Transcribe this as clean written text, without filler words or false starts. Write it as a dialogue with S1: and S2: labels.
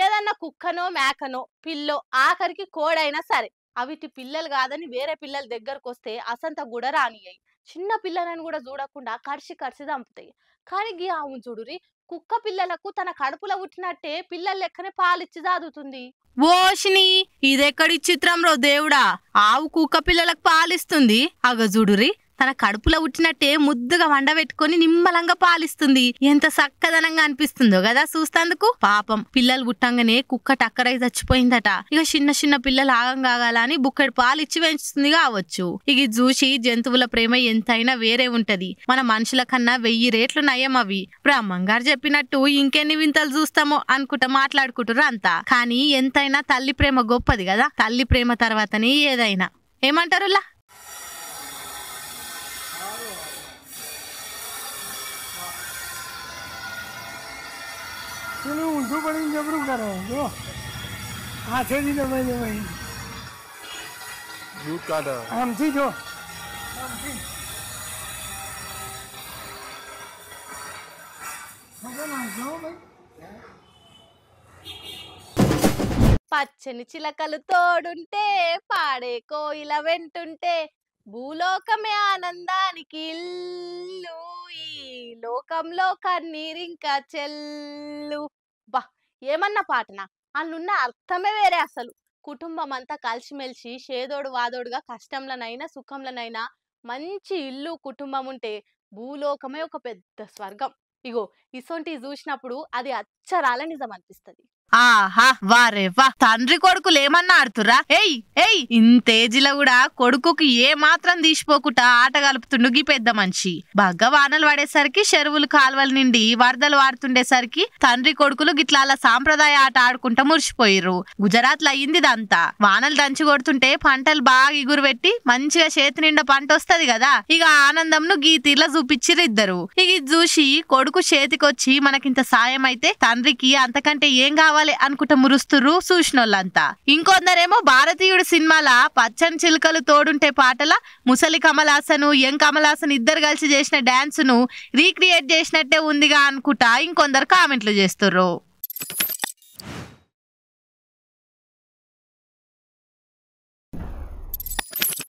S1: ఏదన్నా కుక్కనో మేకనో పిల్లో ఆఖరికి కోడైనా సరే అవిటి పిల్లలు కాదని వేరే పిల్లల దగ్గరకు వస్తే అసంత కూడా రానియ్యాయి. చిన్న పిల్లలను కూడా చూడకుండా కరిసి కరిసి చంపుతాయి. కానీ అవును చూడురి, కుక్క పిల్లలకు తన కడుపులో పుట్టినట్టే పిల్లల లెక్కనే పాలిచ్చి సాదుతుంది.
S2: ఓషిని ఇదెక్కడి చిత్రం రో దేవుడా, ఆవు కుక్క పిల్లలకు పాలిస్తుంది. అగజుడురి తన కడుపులో ఉట్టినట్టే ముద్దుగా వండబెట్టుకొని నిమ్మలంగా పాలిస్తుంది. ఎంత చక్కదనంగా అనిపిస్తుందో కదా చూస్తందుకు. పాపం పిల్లలు పుట్టంగానే కుక్క టక్కరై చచ్చిపోయిందట. ఇక చిన్న చిన్న పిల్లలు ఆగంగాగాలని బుక్కడి పాలు ఇచ్చి పెంచుతుంది కావచ్చు. ఇక చూసి జంతువుల ప్రేమ ఎంతైనా వేరే ఉంటది. మన మనుషుల కన్నా 1000 రేట్లు నయం అవి. బ్రహ్మంగారు చెప్పినట్టు ఇంకెన్ని వింతలు చూస్తామో అనుకుంటా మాట్లాడుకుంటారు అంతా. కానీ ఎంతైనా తల్లి ప్రేమ గొప్పది కదా. తల్లి ప్రేమ తర్వాతనే ఏదైనా. ఏమంటారులా?
S3: उल्टू पड़ी जबरू कर रहे हैं जो हाथ से नहीं दबाई दबाई
S4: दूध काटा
S3: हम थी जो
S1: పచ్చని చిలకలు తోడుంటే పాడే కోయిల వెంటుంటే భూలోకమే ఆనందానికి ఇల్లు, ఈ లోకంలో కన్నీరింకా చెల్లు. బా ఏమన్నా పాటనా, అందున్న అర్థమే వేరే అసలు. కుటుంబం అంతా కలిసిమెలిసి షేదోడు వాదోడుగా కష్టంలోనైనా సుఖంలోనైనా మంచి ఇల్లు కుటుంబం ఉంటే భూలోకమే ఒక పెద్ద స్వర్గం. ఇగో ఇసొంటివి చూసినప్పుడు అది అచ్చరాల నిజం అనిపిస్తుంది.
S2: ఆహా వారే వా, తండ్రి కొడుకులు ఏమన్నా ఆడుతురా? ఏయ్ ఏయ్ ఇంతేజిలో కూడా కొడుకుకి ఏ మాత్రం తీసిపోకుండా ఆట కలుపుతుండు గీ పెద్ద మనిషి. బాగా వానలు పడేసరికి చెరువులు కాలువల నిండి వరదలు వాడుతుండేసరికి తండ్రి కొడుకులు గిట్లా అలా సాంప్రదాయ ఆట ఆడుకుంటా మురిసిపోయిర్రు. గుజరాత్ లో అయింది ఇదంతా. వానలు దంచి కొడుతుంటే పంటలు బాగా ఇగురు పెట్టి మంచిగా చేతి నిండా పంట వస్తది కదా. ఇక ఆనందంను గీ తీర్లా చూపించిర్రు ఇద్దరు. ఇక ఇది చూసి కొడుకు చేతికొచ్చి మనకింత సాయం అయితే తండ్రికి అంతకంటే ఏం కావాలి అనుకుంటా మురుస్తుర్రు చూసినోళ్ళంతా. ఇంకొందరేమో భారతీయుడు సినిమాల పచ్చని చిలుకలు తోడుంటే పాటల ముసలి కమలాసను యంగ్ కమలాసన్ ఇద్దరు కలిసి చేసిన డాన్స్ ను రీక్రియేట్ చేసినట్టే ఉందిగా అనుకుంటా ఇంకొందరు కామెంట్లు చేస్తుర్రు.